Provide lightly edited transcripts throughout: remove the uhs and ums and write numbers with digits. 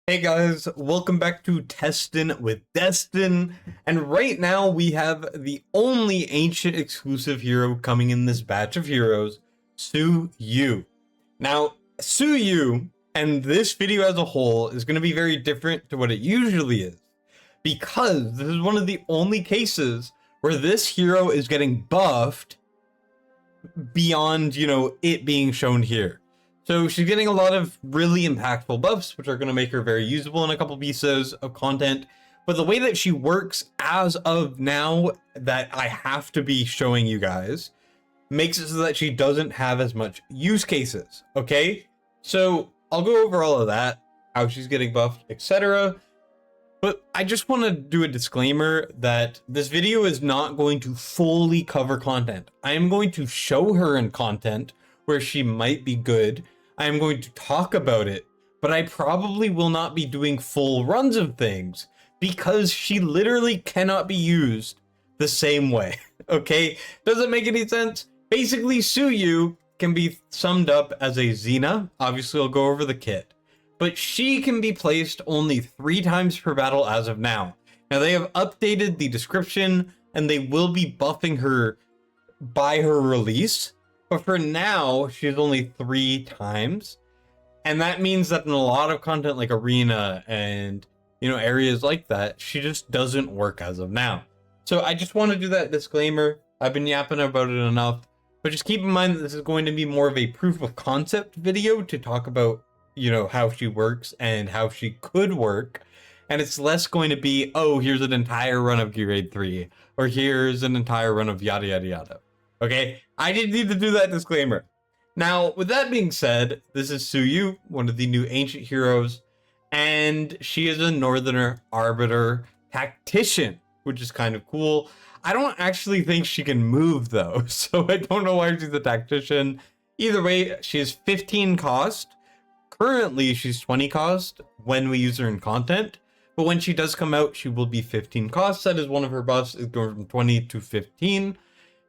Hey guys, welcome back to Testin' with Destin, and right now we have the only ancient exclusive hero coming in this batch of heroes, Su Yu. Now, Su Yu and this video as a whole is going to be very different to what it usually is, because this is one of the only cases where this hero is getting buffed beyond, it being shown here. So she's getting a lot of really impactful buffs, which are going to make her very usable in a couple pieces of content. But the way that she works as of now that I have to be showing you guys makes it so that she doesn't have as much use cases. Okay, so I'll go over all of that, how she's getting buffed, etc. But I just want to do a disclaimer that this video is not going to fully cover content. I am going to show her in content where she might be good. I am going to talk about it, but I probably will not be doing full runs of things because she literally cannot be used the same way. Okay? Doesn't make any sense. Basically, Su Yu can be summed up as a Xena. Obviously, I'll go over the kit. But she can be placed only 3 times per battle as of now. Now, they have updated the description, and they will be buffing her by her release. But for now, she's only 3 times. And that means that in a lot of content like Arena and, areas like that, she just doesn't work as of now. So I just want to do that disclaimer. I've been yapping about it enough. But just keep in mind that this is going to be more of a proof of concept video to talk about, how she works and how she could work. And it's less going to be, oh, here's an entire run of Gear Raid 3. Or here's an entire run of yada yada yada. Okay, I didn't need to do that disclaimer. Now, with that being said, this is Su Yu, one of the new ancient heroes, and she is a Northerner Arbiter Tactician, which is kind of cool. I don't actually think she can move though, so I don't know why she's a Tactician. Either way, she is 15 cost. Currently, she's 20 cost when we use her in content, but when she does come out, she will be 15 cost. That is one of her buffs, is going from 20 to 15.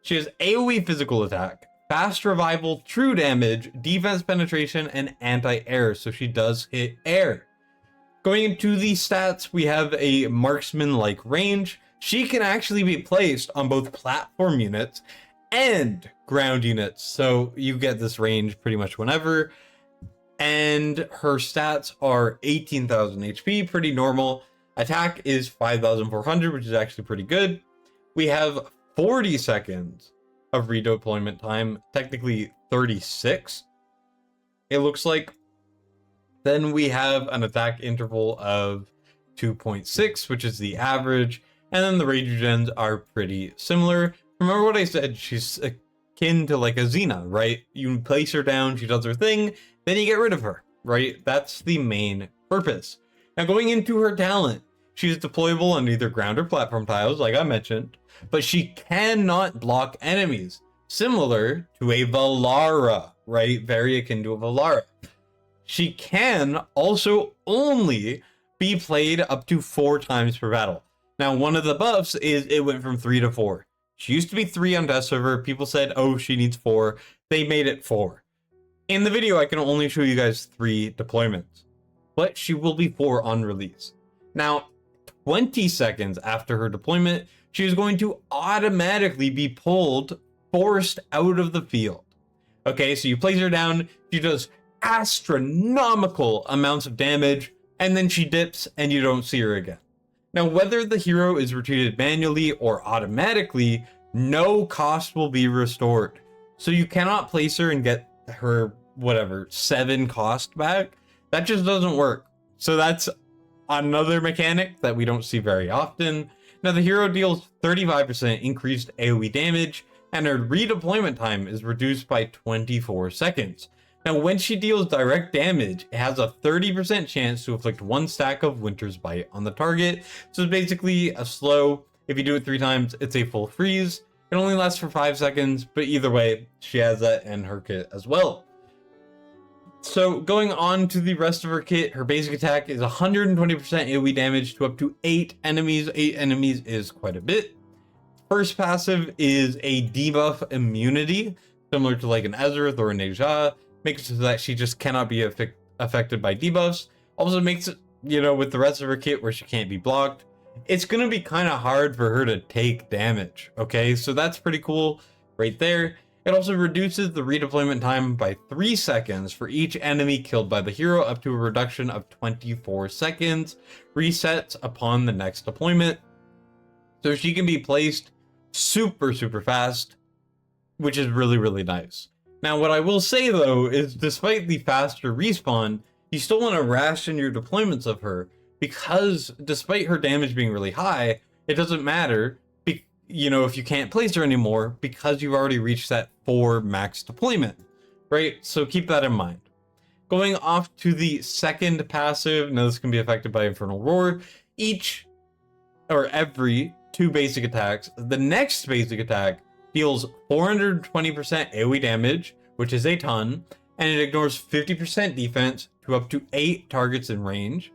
She has AoE physical attack, fast revival, true damage, defense penetration, and anti-air, so she does hit air. Going into the stats, we have a marksman-like range. She can actually be placed on both platform units and ground units, so you get this range pretty much whenever. And her stats are 18,000 HP, pretty normal. Attack is 5,400, which is actually pretty good. We have 40 seconds of redeployment time, technically 36. It looks like. Then we have an attack interval of 2.6, which is the average. And then the rage gens are pretty similar. Remember what I said? She's akin to like a Xena, right? You place her down, she does her thing, then you get rid of her, right? That's the main purpose. Now going into her talent, she's deployable on either ground or platform tiles, like I mentioned, but she cannot block enemies, similar to a Valara, right? Very akin to a Valara. She can also only be played up to 4 times per battle. Now, one of the buffs is it went from 3 to 4. She used to be 3 on Death Server. People said, oh, she needs 4. They made it 4. In the video, I can only show you guys 3 deployments, but she will be 4 on release. Now, 20 seconds after her deployment, she is going to automatically be forced out of the field. Okay, so you place her down, she does astronomical amounts of damage, and then she dips and you don't see her again. Now, whether the hero is retreated manually or automatically, no cost will be restored. So you cannot place her and get her, 7 cost back. That just doesn't work. So that's another mechanic that we don't see very often. Now, the hero deals 35% increased AoE damage, and her redeployment time is reduced by 24 seconds. Now, when she deals direct damage, it has a 30% chance to inflict 1 stack of Winter's Bite on the target. So it's basically a slow. If you do it 3 times, it's a full freeze. It only lasts for 5 seconds, but either way, she has that in her kit as well. So going on to the rest of her kit, her basic attack is 120% AoE damage to up to 8 enemies. 8 enemies is quite a bit. First passive is a debuff immunity, similar to like an Ezreath or a Neja. Makes it so that she just cannot be affected by debuffs. Also makes it you know, with the rest of her kit where she can't be blocked, it's going to be kind of hard for her to take damage. Okay, so that's pretty cool right there. It also reduces the redeployment time by 3 seconds for each enemy killed by the hero, up to a reduction of 24 seconds. Resets upon the next deployment. So she can be placed super fast, which is really nice. Now, what I will say though is, despite the faster respawn, you still want to ration your deployments of her, because despite her damage being really high, it doesn't matter, you know, if you can't place her anymore, because you've already reached that 4 max deployment, right? So keep that in mind. Going off to the second passive, now this can be affected by Infernal Roar. Each or every 2 basic attacks, the next basic attack deals 420% AoE damage, which is a ton, and it ignores 50% defense to up to 8 targets in range.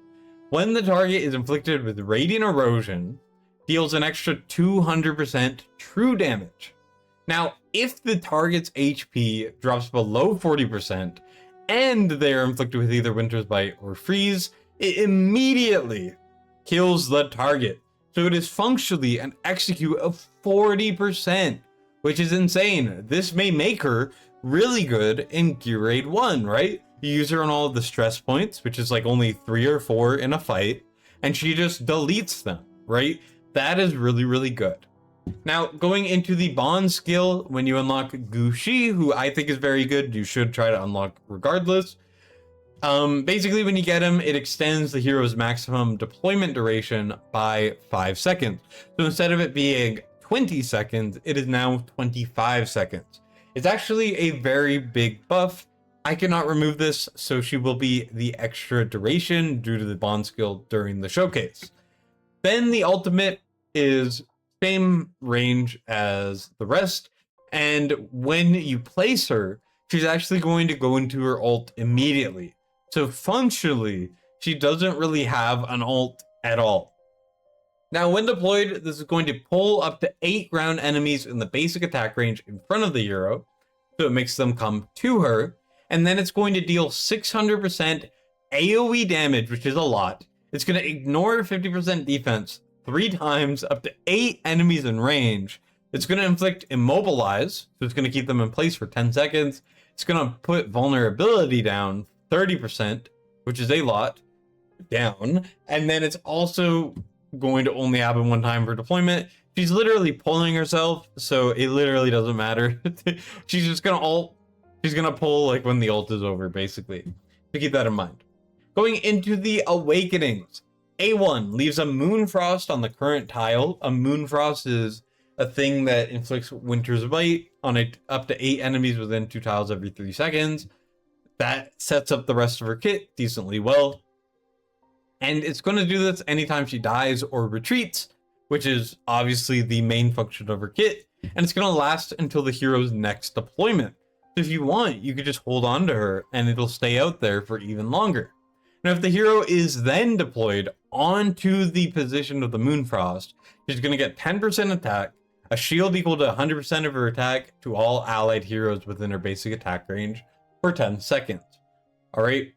When the target is inflicted with Radiant Erosion, deals an extra 200% true damage. Now, if the target's HP drops below 40% and they are inflicted with either Winter's Bite or Freeze, it immediately kills the target. So it is functionally an execute of 40%, which is insane. This may make her really good in Gear Raid 1, right? You use her on all of the stress points, which is like only 3 or 4 in a fight, and she just deletes them, right? That is really good. Now, going into the bond skill, when you unlock Gushi, who I think is very good, you should try to unlock regardless. Basically, when you get him, it extends the hero's maximum deployment duration by 5 seconds. So instead of it being 20 seconds, it is now 25 seconds. It's actually a very big buff. I cannot remove this, so she will be the extra duration due to the bond skill during the showcase. Then the ultimate is same range as the rest, and when you place her, she's actually going to go into her ult immediately. So functionally, she doesn't really have an ult at all. Now, when deployed, this is going to pull up to 8 ground enemies in the basic attack range in front of the hero, so it makes them come to her, and then it's going to deal 600% AoE damage, which is a lot. It's going to ignore 50% defense 3 times, up to 8 enemies in range. It's going to inflict Immobilize, so it's going to keep them in place for 10 seconds. It's going to put vulnerability down 30%, which is a lot, down. And then it's also going to only happen 1 time per deployment. She's literally pulling herself, so it literally doesn't matter. She's just going to ult. She's going to pull like when the ult is over, basically. So keep that in mind. Going into the awakenings, A1 leaves a Moonfrost on the current tile. A Moonfrost is a thing that inflicts Winter's Bite on up to 8 enemies within 2 tiles every 3 seconds. That sets up the rest of her kit decently well. And it's going to do this anytime she dies or retreats, which is obviously the main function of her kit. And it's going to last until the hero's next deployment. So if you want, you could just hold on to her and it'll stay out there for even longer. Now, if the hero is then deployed onto the position of the Moonfrost, she's going to get 10% attack, a shield equal to 100% of her attack to all allied heroes within her basic attack range for 10 seconds. All right.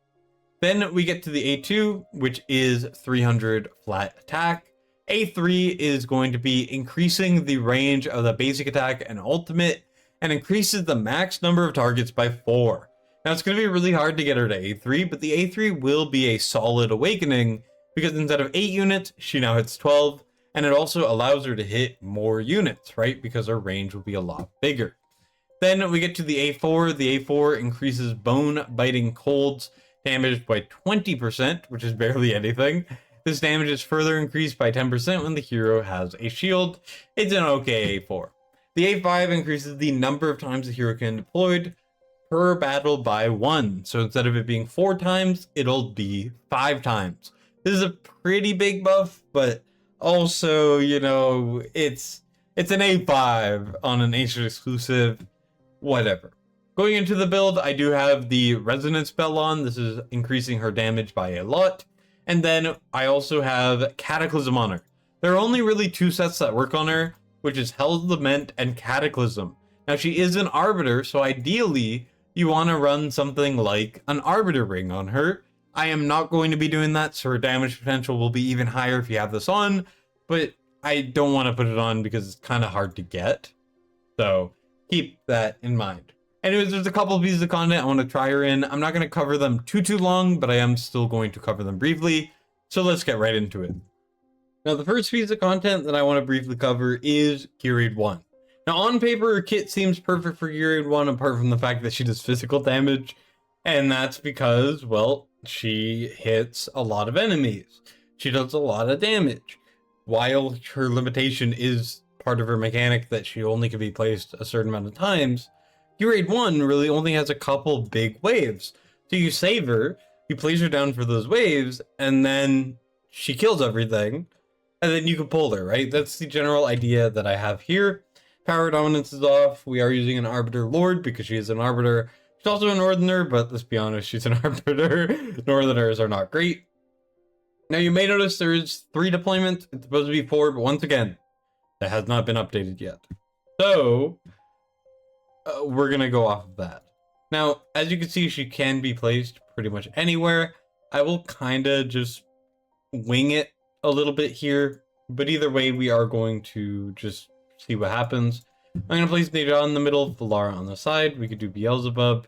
Then we get to the A2, which is 300 flat attack. A3 is going to be increasing the range of the basic attack and ultimate, and increases the max number of targets by 4. Now, it's going to be really hard to get her to A3, but the A3 will be a solid awakening, because instead of 8 units, she now hits 12, and it also allows her to hit more units, right? Because her range will be a lot bigger. Then we get to the A4. The A4 increases bone-biting colds damage by 20%, which is barely anything. This damage is further increased by 10% when the hero has a shield. It's an okay A4. The A5 increases the number of times the hero can deployed per battle by 1. So instead of it being 4 times, it'll be 5 times. This is a pretty big buff, but also, you know, it's an A5 on an Ancient exclusive, whatever. Going into the build, I do have the Resonance spell on. This is increasing her damage by a lot. And then I also have Cataclysm on her. There are only really 2 sets that work on her, which is Hell's Lament and Cataclysm. Now, she is an Arbiter, so ideally, you want to run something like an Arbiter Ring on her, I am not going to be doing that, so her damage potential will be even higher if you have this on, but I don't want to put it on because it's kind of hard to get. So keep that in mind. Anyways, there's a couple of pieces of content I want to try her in. I'm not going to cover them too long, but I am still going to cover them briefly. So let's get right into it. Now, the first piece of content that I want to briefly cover is Gear Aid 1. Now, on paper, her kit seems perfect for Gear Aid 1, apart from the fact that she does physical damage. And that's because, well, she hits a lot of enemies. She does a lot of damage. While her limitation is part of her mechanic that she only can be placed a certain amount of times, Gear Aid 1 really only has a couple big waves. So you save her, you place her down for those waves, and then she kills everything, and then you can pull her, right? That's the general idea that I have here. Power dominance is off. We are using an Arbiter Lord because she is an Arbiter. She's also a Northerner, but let's be honest, she's an Arbiter. Northerners are not great. Now, you may notice there is 3 deployments. It's supposed to be 4, but once again, that has not been updated yet. So, we're going to go off of that. Now, as you can see, she can be placed pretty much anywhere. I will kind of just wing it a little bit here, but either way, we are going to just see what happens. I'm going to place Neja in the middle, Valara on the side. We could do Beelzebub.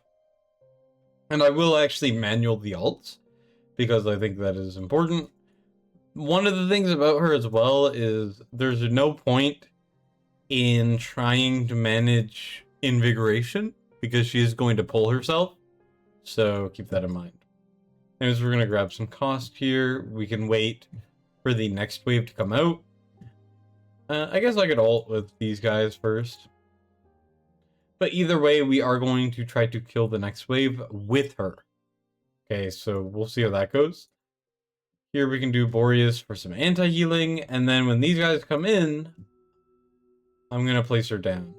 And I will actually manual the alts, because I think that is important. One of the things about her as well is there's no point in trying to manage Invigoration, because she is going to pull herself. So keep that in mind. Anyways, we're going to grab some cost here. We can wait for the next wave to come out. I guess I could ult with these guys first. But either way, we are going to try to kill the next wave with her. Okay, so we'll see how that goes. Here we can do Boreas for some anti-healing. And then when these guys come in, I'm going to place her down.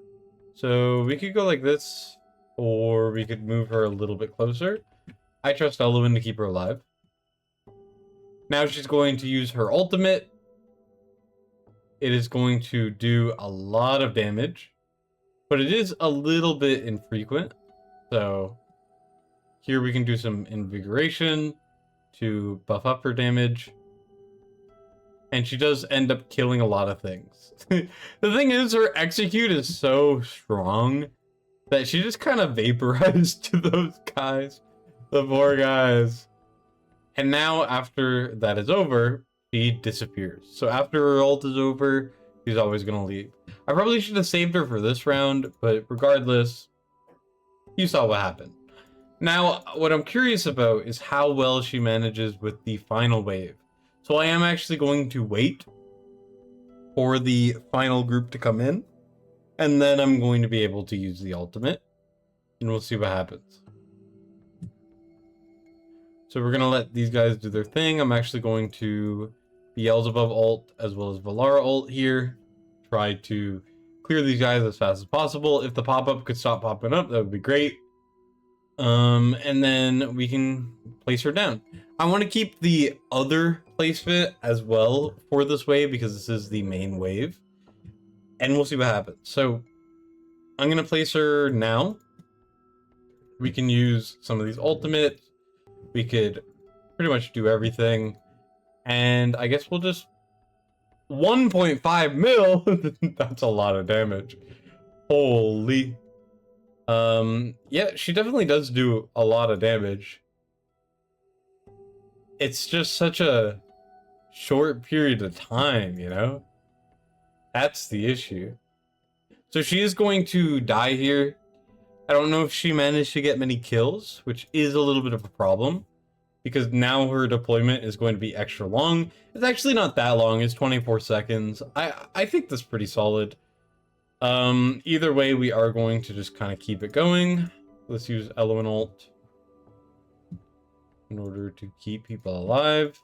So we could go like this, or we could move her a little bit closer. I trust Elowen to keep her alive. Now she's going to use her ultimate. It is going to do a lot of damage, but it is a little bit infrequent. So here we can do some Invigoration to buff up her damage. And she does end up killing a lot of things. The thing is, her execute is so strong that she just kind of vaporized to those guys. The poor guys. And now, after that is over, she disappears. So after her ult is over, she's always going to leave. I probably should have saved her for this round, but regardless, you saw what happened. Now, what I'm curious about is how well she manages with the final wave. So I am actually going to wait for the final group to come in, and then I'm going to be able to use the ultimate, and we'll see what happens. So we're going to let these guys do their thing. I'm actually going to Beelzebub ult as well as Valara ult here. Try to clear these guys as fast as possible. If the pop-up could stop popping up, that would be great. And then we can place her down. I want to keep the other placement as well for this wave because this is the main wave. And we'll see what happens. So I'm going to place her now. We can use some of these ultimates. We could pretty much do everything. And I guess we'll just 1.5 mil. That's a lot of damage. Holy. Yeah, she definitely does do a lot of damage. It's just such a short period of time, you know? That's the issue. So she is going to die here. I don't know if she managed to get many kills, which is a little bit of a problem, because now her deployment is going to be extra long. It's actually not that long. It's 24 seconds. I think that's pretty solid. Either way, we are going to just kind of keep it going. Let's use Elowen ult in order to keep people alive.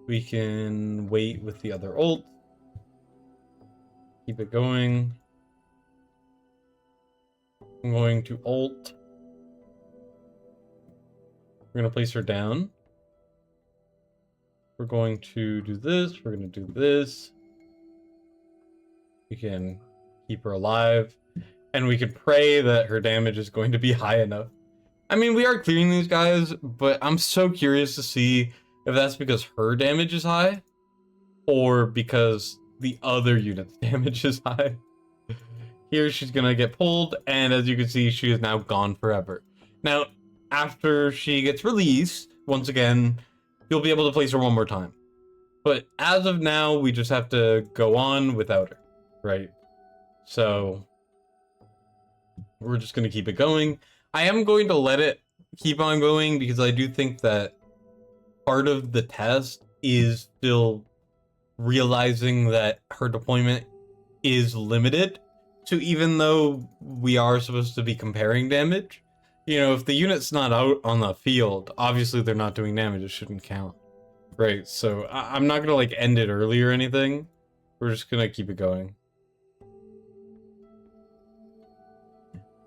We can wait with the other ult. Keep it going. I'm going to ult. We're going to place her down. We're going to do this. We're going to do this. We can keep her alive. And we can pray that her damage is going to be high enough I mean, we are clearing these guys, but I'm so curious to see if that's because her damage is high or because the other unit's damage is high. Here she's gonna get pulled, and as you can see, she is now gone forever. Now, after she gets released, once again, you'll be able to place her one more time. But as of now, we just have to go on without her, right? So we're just gonna keep it going. I am going to let it keep on going because I do think that part of the test is still realizing that her deployment is limited. So even though we are supposed to be comparing damage, you know, if the unit's not out on the field, obviously they're not doing damage, it shouldn't count. Right, so I'm not gonna like end it early or anything. We're just gonna keep it going.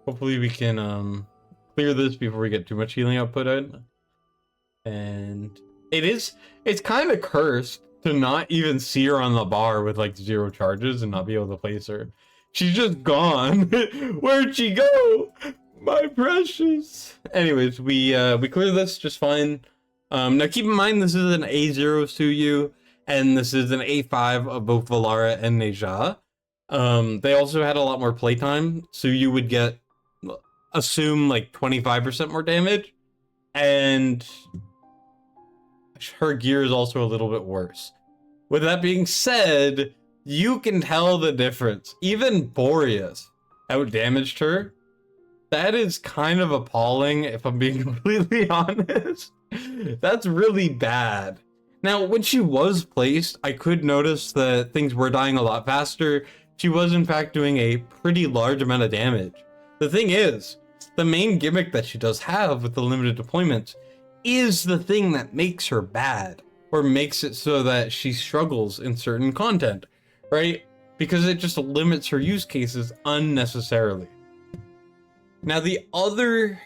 Hopefully we can clear this before we get too much healing output in. And it's kind of cursed to not even see her on the bar with like 0 charges and not be able to place her. She's just gone. Where'd she go? My precious. Anyways, we clear this just fine. Now keep in mind this is an A0 Suyu, and this is an A5 of both Valara and Neja. They also had a lot more playtime. Suyu would get, assume, like 25% more damage, and her gear is also a little bit worse. With that being said, you can tell the difference. Even Boreas outdamaged her. That is kind of appalling, if I'm being completely honest. That's really bad. Now, when she was placed, I could notice that things were dying a lot faster. She was, in fact, doing a pretty large amount of damage. The thing is, the main gimmick that she does have with the limited deployments is the thing that makes her bad, or makes it so that she struggles in certain content, right? Because it just limits her use cases unnecessarily. Now, the other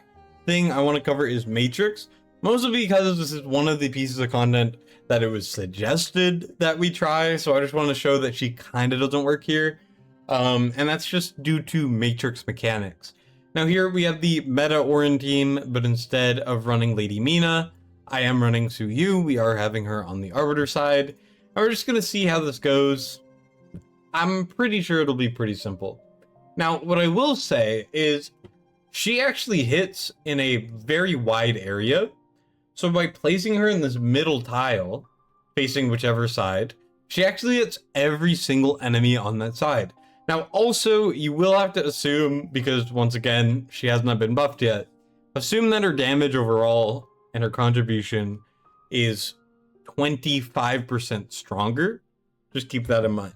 thing I want to cover is Matrix, mostly because this is one of the pieces of content that it was suggested that we try, so I just want to show that she kind of doesn't work here, and that's just due to Matrix mechanics. Now here we have the meta Orin team, but instead of running Lady Mina, I am running Suyu. We are having her on the Arbiter side, and we're just going to see how this goes. I'm pretty sure it'll be pretty simple. Now, what I will say is she actually hits in a very wide area. So by placing her in this middle tile, facing whichever side, she actually hits every single enemy on that side. Now, also, you will have to assume, because once again, she has not been buffed yet, assume that her damage overall and her contribution is 25% stronger. Just keep that in mind.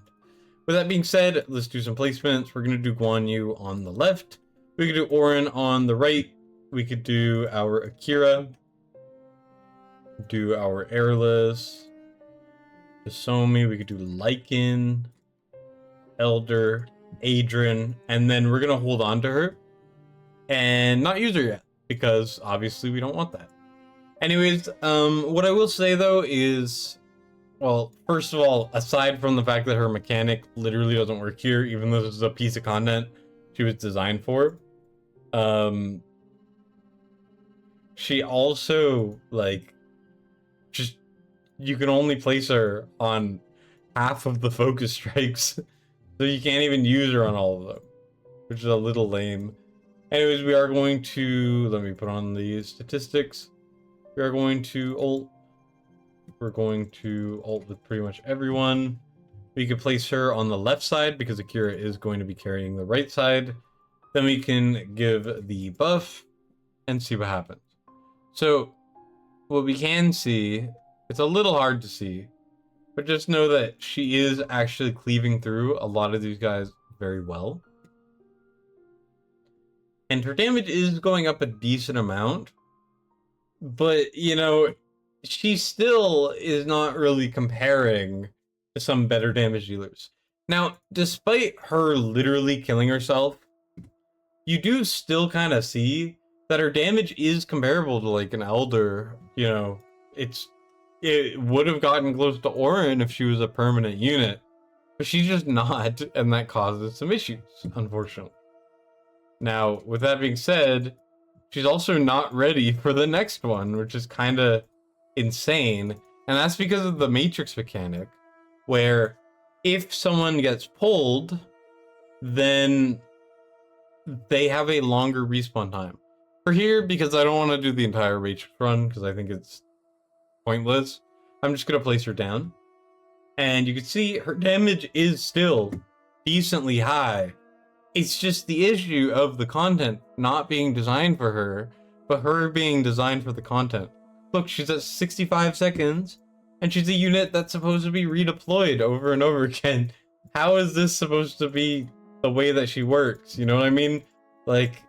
With that being said, let's do some placements. We're going to do Guan Yu on the left. We could do Orin on the right. We could do our Akira. Do our Airless. Hisomi. We could do Lycan. Elder. Adrian. And then we're going to hold on to her. And not use her yet. Because obviously we don't want that. Anyways, what I will say though is... Well, first of all, aside from the fact that her mechanic literally doesn't work here, even though this is a piece of content she was designed for, she also, like, just, you can only place her on half of the focus strikes, so you can't even use her on all of them, which is a little lame. Anyways, we are going to, let me put on the statistics, we are going to ult. We're going to ult with pretty much everyone. We could place her on the left side because Akira is going to be carrying the right side. Then we can give the buff and see what happens. So what we can see, it's a little hard to see, but just know that she is actually cleaving through a lot of these guys very well. And her damage is going up a decent amount, but you know, she still is not really comparing to some better damage dealers. Now, despite her literally killing herself, you do still kind of see that her damage is comparable to like an Elder. You know, it would have gotten close to Orin if she was a permanent unit, but she's just not, and that causes some issues, unfortunately. Now, with that being said, she's also not ready for the next one, which is kind of insane. And that's because of the Matrix mechanic, where if someone gets pulled, then they have a longer respawn time. For here, because I don't want to do the entire Matrix run, because I think it's pointless, I'm just going to place her down. And you can see her damage is still decently high. It's just the issue of the content not being designed for her, but her being designed for the content. Look, she's at 65 seconds, and she's a unit that's supposed to be redeployed over and over again. How is this supposed to be the way that she works? You know what I mean? Like,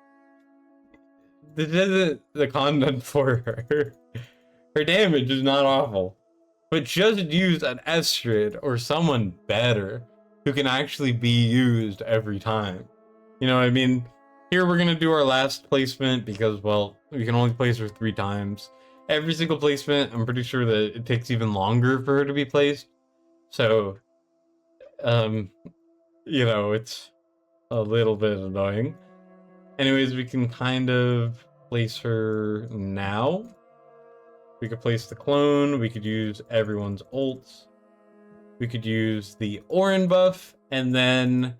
this isn't the content for her. Her damage is not awful. But just use an Estrid or someone better who can actually be used every time. You know what I mean? Here we're going to do our last placement because, well, we can only place her 3 times. Every single placement, I'm pretty sure that it takes even longer for her to be placed. So, you know, it's a little bit annoying. Anyways, we can kind of place her now. We could place the clone, we could use everyone's ults, we could use the Orin buff, and then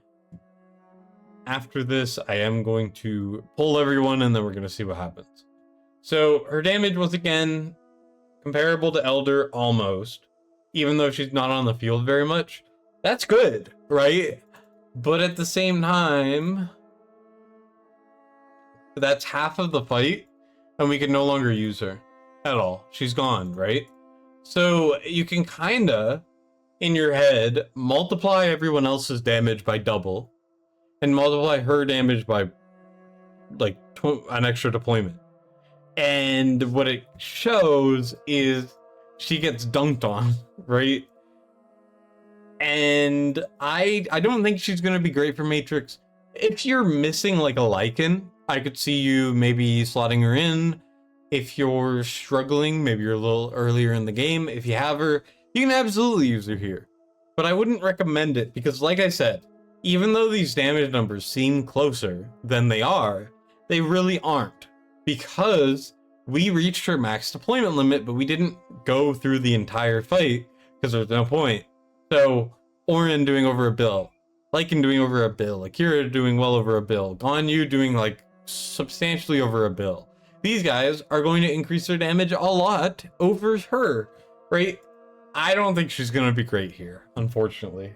after this, I am going to pull everyone and then we're going to see what happens. So her damage was again comparable to Elder almost, even though she's not on the field very much. That's good, right? But at the same time, that's half of the fight and we can no longer use her at all. She's gone, right? So you can kinda, in your head, multiply everyone else's damage by double and multiply her damage by like an extra deployment. And what it shows is she gets dunked on, right? And I don't think she's gonna be great for Matrix. If you're missing like a Lycan, I could see you maybe slotting her in. If you're struggling, maybe you're a little earlier in the game, if you have her, you can absolutely use her here. But I wouldn't recommend it because, like I said, even though these damage numbers seem closer than they are, they really aren't. Because we reached her max deployment limit, but we didn't go through the entire fight because there's no point. So, Orin doing over a bill, Lycan doing over a bill, Akira doing well over a bill, Ganyu doing like substantially over a bill. These guys are going to increase their damage a lot over her, right? I don't think she's going to be great here, unfortunately.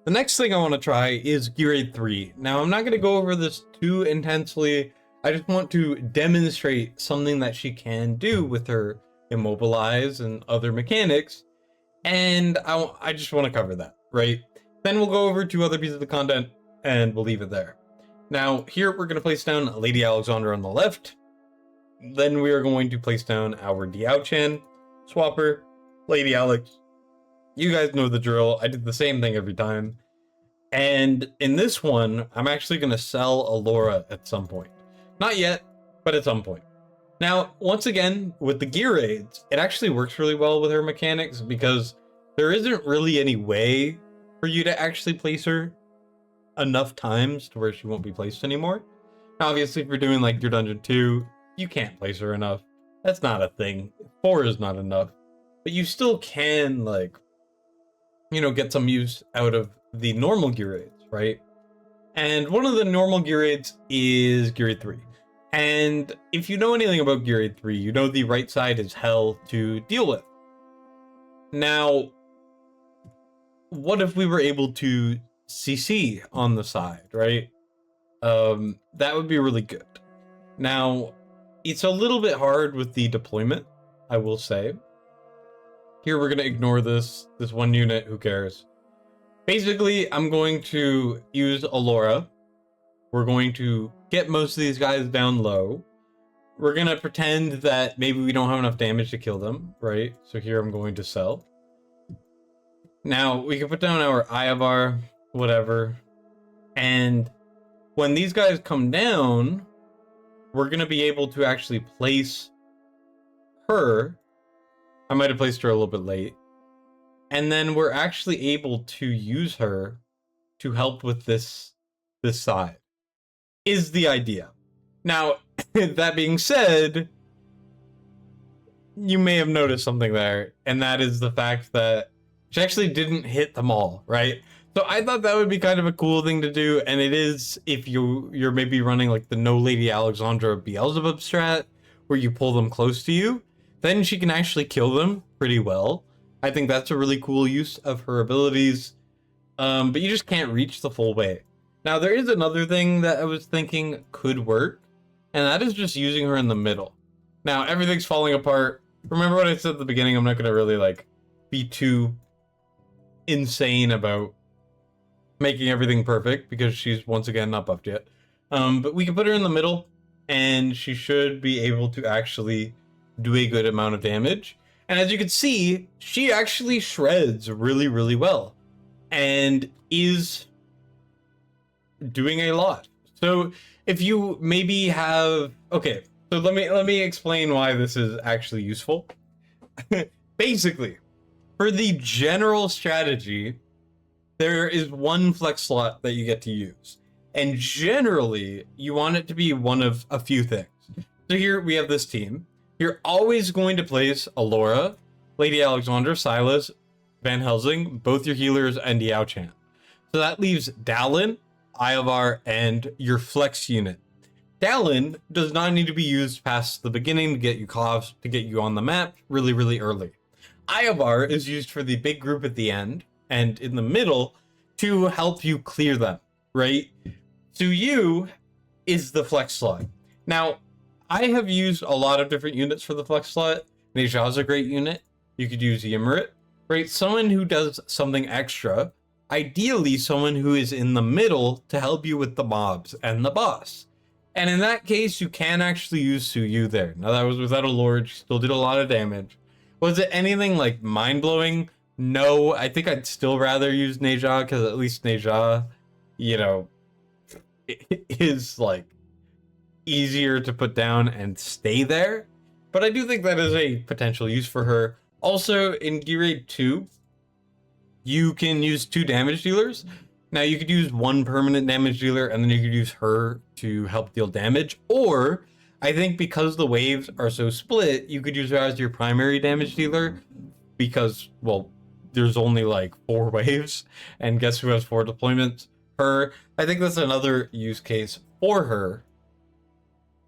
The next thing I want to try is Gear Aid 3. Now, I'm not going to go over this too intensely. I just want to demonstrate something that she can do with her Immobilize and other mechanics. And I just want to cover that, right? Then we'll go over to other pieces of the content and we'll leave it there. Now, here we're going to place down Lady Alexandra on the left. Then we are going to place down our Diao-chan, Swapper, Lady Alex. You guys know the drill. I did the same thing every time. And in this one, I'm actually going to sell Alora at some point. Not yet, but at some point. Now, once again, with the gear aids, it actually works really well with her mechanics because there isn't really any way for you to actually place her enough times to where she won't be placed anymore. Now, obviously, if you're doing like your Dungeon 2, you can't place her enough. That's not a thing. 4 is not enough. But you still can, like, you know, get some use out of the normal gear aids, right? And one of the normal gear aids is Gear Aid 3. And if you know anything about Gear Aid 3, you know the right side is hell to deal with. Now, what if we were able to CC on the side, right? That would be really good. Now, it's a little bit hard with the deployment, I will say. Here, we're going to ignore this one unit, who cares? Basically, I'm going to use Alora. We're going to get most of these guys down low. We're going to pretend that maybe we don't have enough damage to kill them, right? So here I'm going to sell. Now, we can put down our Iavar, whatever. And when these guys come down, we're going to be able to actually place her. I might have placed her a little bit late. And then we're actually able to use her to help with this side, is the idea. Now, that being said, you may have noticed something there, and that is the fact that she actually didn't hit them all, right? So I thought that would be kind of a cool thing to do, and it is if you're maybe running like the No Lady Alexandra Beelzebub strat, where you pull them close to you, then she can actually kill them pretty well. I think that's a really cool use of her abilities, but you just can't reach the full way. Now there is another thing that I was thinking could work, and that is just using her in the middle. Now everything's falling apart. Remember what I said at the beginning, I'm not gonna really like be too insane about making everything perfect because she's once again not buffed yet. But we can put her in the middle and she should be able to actually do a good amount of damage. And as you can see, she actually shreds really, really well and is doing a lot. So if you maybe have, okay, so let me explain why this is actually useful. Basically, for the general strategy, there is one flex slot that you get to use. And generally, you want it to be one of a few things. So here we have this team. You're always going to place Alora, Lady Alexandra, Silas, Van Helsing, both your healers, and Yao Chan. So that leaves Dallin, Iovar, and your flex unit. Dallin does not need to be used past the beginning to get you coughs, to get you on the map really, really early. Iovar is used for the big group at the end and in the middle to help you clear them, right? Su is the flex slot. Now, I have used a lot of different units for the flex slot. Neja's a great unit. You could use Ymrit, right? Someone who does something extra. Ideally, someone who is in the middle to help you with the mobs and the boss. And in that case, you can actually use Su there. Now, that was without a Lord. She still did a lot of damage. Was it anything like mind-blowing? No, I think I'd still rather use Neja, because at least Neja, you know, is like easier to put down and stay there. But I do think that is a potential use for her. Also, in Gear Raid 2, you can use 2 damage dealers. Now, you could use 1 permanent damage dealer, and then you could use her to help deal damage. Or, I think because the waves are so split, you could use her as your primary damage dealer. Because, well, there's only like 4 waves. And guess who has 4 deployments? Her. I think that's another use case for her.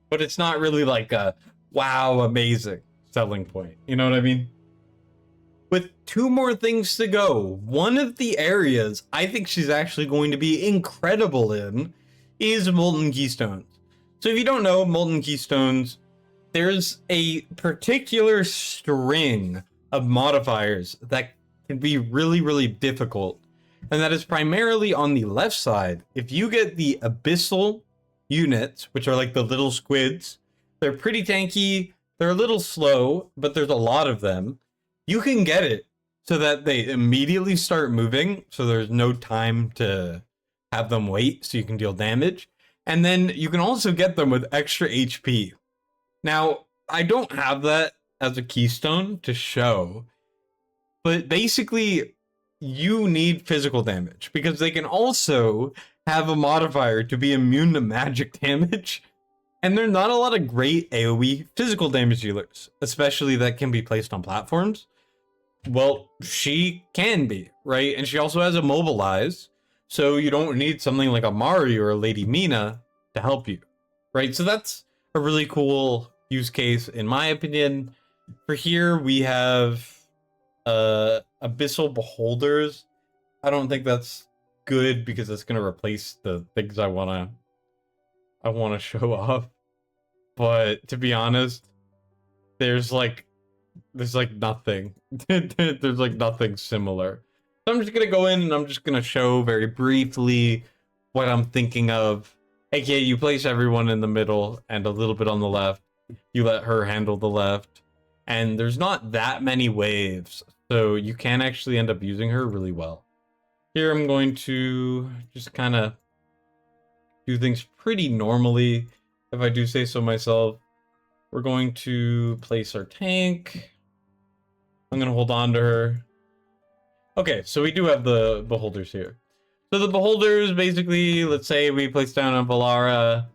But it's not really like a, wow, amazing selling point. You know what I mean? With 2 more things to go, one of the areas I think she's actually going to be incredible in is Molten Keystones. So if you don't know Molten Keystones, there's a particular string of modifiers that can be really, really difficult. And that is primarily on the left side. If you get the Abyssal units, which are like the little squids, they're pretty tanky, they're a little slow, but there's a lot of them. You can get it so that they immediately start moving, so there's no time to have them wait, so you can deal damage. And then you can also get them with extra HP. Now, I don't have that as a keystone to show, but basically, you need physical damage, because they can also have a modifier to be immune to magic damage. And there are not a lot of great AoE physical damage dealers, especially that can be placed on platforms. Well, she can be, right? And she also has Immobilize, so you don't need something like a Mari or a Lady Mina to help you, right? So that's a really cool use case, in my opinion. For here, we have Abyssal Beholders. I don't think that's good because it's going to replace the things I want to show off. But to be honest, there's like nothing. There's like nothing similar. So I'm just gonna go in and I'm just gonna show very briefly what I'm thinking of. AKA, you place everyone in the middle and a little bit on the left. You let her handle the left. And there's not that many waves, so you can actually end up using her really well. Here I'm going to just kind of do things pretty normally, if I do say so myself. We're going to place our tank. I'm going to hold on to her. Okay, so we do have the beholders here. So the beholders, basically, let's say we place down a Valara.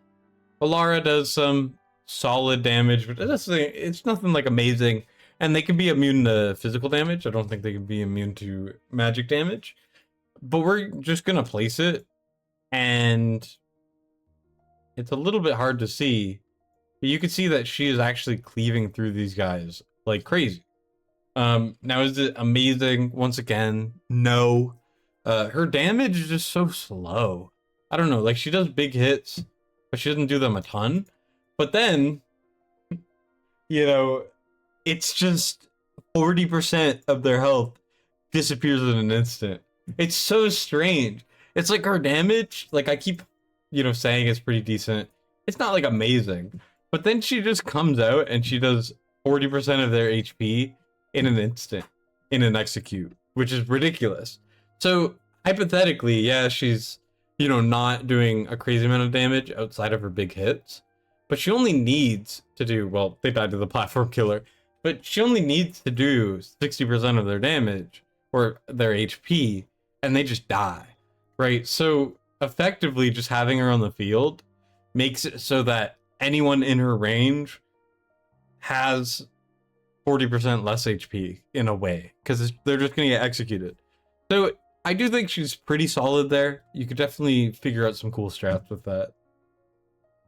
Valara does some solid damage, but it's nothing like amazing. And they can be immune to physical damage. I don't think they can be immune to magic damage. But we're just gonna place it, and it's a little bit hard to see. But you can see that she is actually cleaving through these guys like crazy. Now is it amazing? Once again, no. Her damage is just so slow. I don't know, like she does big hits, but she doesn't do them a ton. But then, you know, it's just 40% of their health disappears in an instant. It's so strange. It's like her damage, like I keep, saying it's pretty decent. It's not like amazing. But then she just comes out and she does 40% of their HP in an instant, in an execute, which is ridiculous. So hypothetically, yeah, she's, not doing a crazy amount of damage outside of her big hits, but she only needs to do, well, they died to the platform killer, but she only needs to do 60% of their damage or their HP, and they just die, right? So effectively, just having her on the field makes it so that anyone in her range has 40% less HP in a way, because they're just going to get executed. So I do think she's pretty solid there. You could definitely figure out some cool strats with that.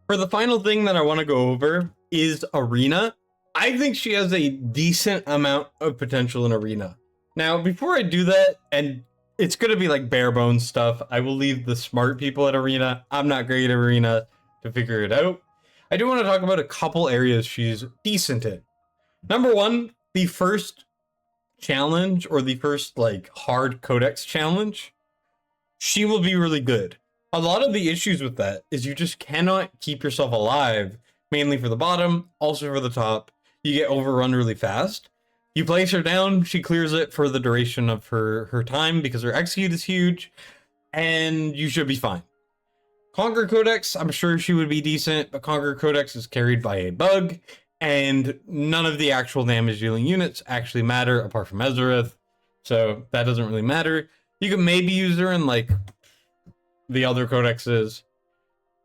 For the final thing that I want to go over is Arena. I think she has a decent amount of potential in Arena. Now, before I do that, and it's going to be like bare bones stuff, I will leave the smart people at Arena. I'm not great at Arena to figure it out. I do want to talk about a couple areas she's decent in. Number one, the first challenge, or the first like hard codex challenge, she will be really good. A lot of the issues with that is you just cannot keep yourself alive, mainly for the bottom, also for the top. You get overrun really fast. You place her down, she clears it for the duration of her time because her execute is huge, and you should be fine. Conquer Codex, I'm sure she would be decent, but Conquer Codex is carried by a bug, and none of the actual damage dealing units actually matter apart from Ezereth, so that doesn't really matter. You could maybe use her in like the other codexes.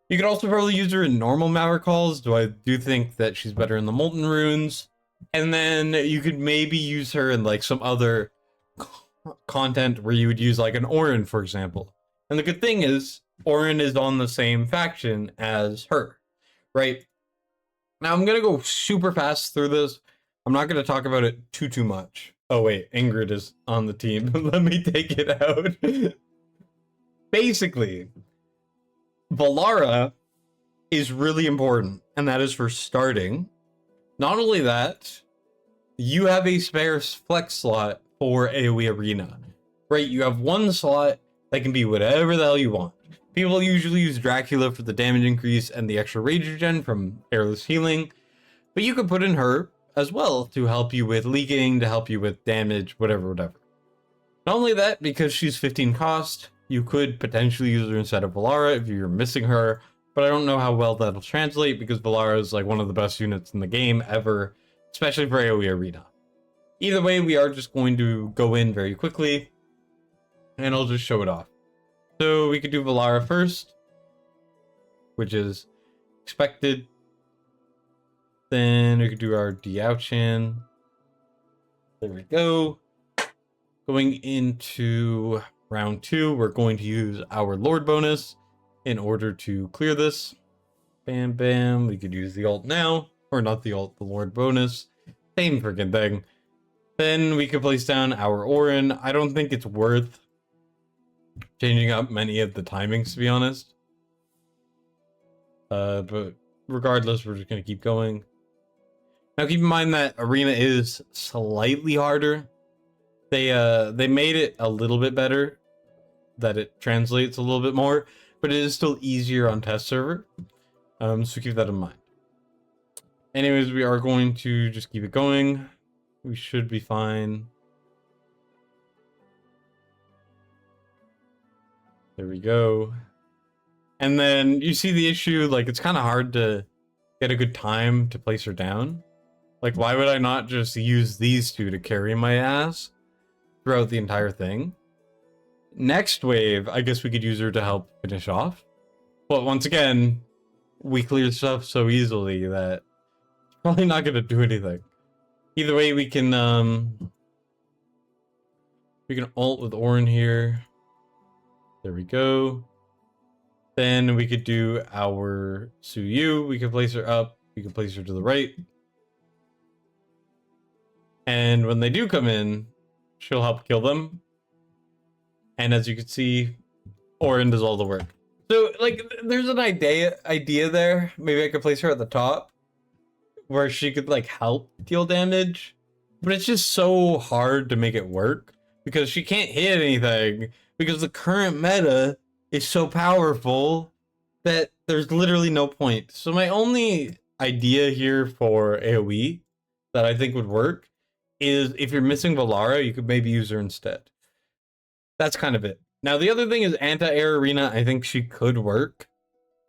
You could also probably use her in normal Maverick calls, though I do think that she's better in the Molten Runes. And then you could maybe use her in like some other content where you would use like an Orin, for example. And the good thing is, Orin is on the same faction as her, right? Now I'm gonna go super fast through this. I'm not gonna talk about it too much. Oh wait, Ingrid is on the team. Let me take it out. Basically, Valara is really important, and that is for starting. Not only that, you have a spare flex slot for AoE Arena, right? You have one slot that can be whatever the hell you want. People usually use Dracula for the damage increase and the extra rage regen from airless healing, but you could put in her as well to help you with leaking, to help you with damage, whatever. Not only that, because she's 15 cost, you could potentially use her instead of Valara if you're missing her, but I don't know how well that'll translate because Valara is like one of the best units in the game ever, especially for AoE Arena. Either way, we are just going to go in very quickly, and I'll just show it off. So we could do Valara first, which is expected. Then we could do our Diao-chan. There we go. Going into round 2, we're going to use our Lord bonus in order to clear this. Bam, bam. We could use the ult now, or not the ult, the Lord bonus. Same freaking thing. Then we could place down our Orin. I don't think it's worth changing up many of the timings, to be honest. But regardless, we're just going to keep going. Now keep in mind that Arena is slightly harder. They made it a little bit better, that it translates a little bit more, but it is still easier on test server. So keep that in mind. Anyways, we are going to just keep it going. We should be fine. There we go. And then you see the issue, like it's kind of hard to get a good time to place her down. Like, why would I not just use these two to carry my ass throughout the entire thing? Next wave, I guess we could use her to help finish off. But once again, we clear stuff so easily that it's probably not gonna do anything. Either way, we can ult with Orin here. There we go. Then we could do our Suyu. We can place her up. We can place her to the right. And when they do come in, she'll help kill them. And as you can see, Orin does all the work. So, like, there's an idea there. Maybe I could place her at the top, where she could, like, help deal damage. But it's just so hard to make it work, because she can't hit anything, because the current meta is so powerful that there's literally no point. So my only idea here for AoE that I think would work is if you're missing Valara, you could maybe use her instead. That's kind of it. Now, the other thing is anti-air arena. I think she could work.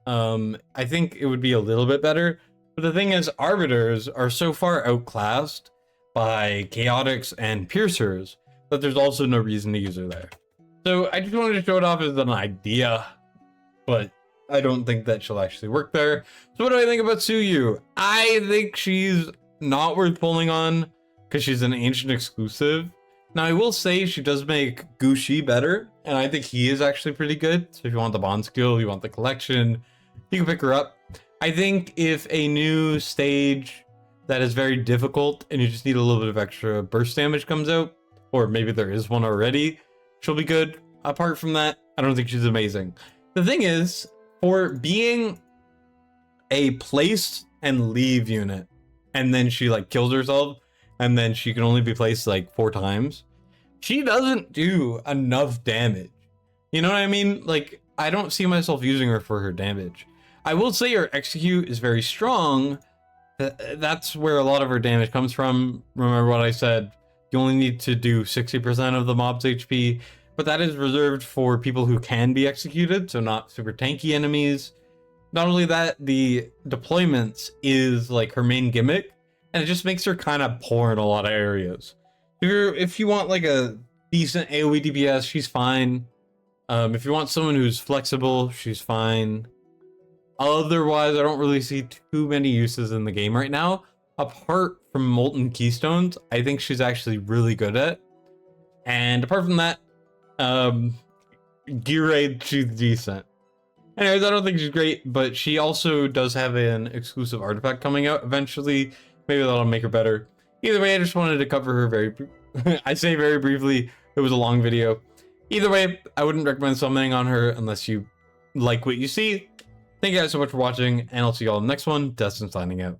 I think it would be a little bit better. But the thing is, arbiters are so far outclassed by chaotics and piercers that there's also no reason to use her there. So I just wanted to show it off as an idea, but I don't think that she'll actually work there. So what do I think about Suyu? I think she's not worth pulling on because she's an ancient exclusive. Now, I will say she does make Gushi better, and I think he is actually pretty good. So if you want the bond skill, you want the collection, you can pick her up. I think if a new stage that is very difficult and you just need a little bit of extra burst damage comes out, or maybe there is one already, she'll be good. Apart from that, I don't think she's amazing. The thing is, for being a place and leave unit, and then she like kills herself, and then she can only be placed like 4 times, she doesn't do enough damage. You know what I mean? Like, I don't see myself using her for her damage. I will say her execute is very strong. That's where a lot of her damage comes from. Remember what I said? You only need to do 60% of the mob's HP, but that is reserved for people who can be executed, so not super tanky enemies. Not only that, the deployments is like her main gimmick, and it just makes her kind of poor in a lot of areas. If you want like a decent AoE DPS, she's fine. If you want someone who's flexible, she's fine. Otherwise, I don't really see too many uses in the game right now. Apart from Molten Keystones, I think she's actually really good at. And apart from that, gear raid, she's decent. Anyways, I don't think she's great, but she also does have an exclusive artifact coming out eventually. Maybe that'll make her better. Either way, I just wanted to cover her very I say very briefly. It was a long video. Either way, I wouldn't recommend summoning on her unless you like what you see. Thank you guys so much for watching, and I'll see you all in the next one. Destined signing out.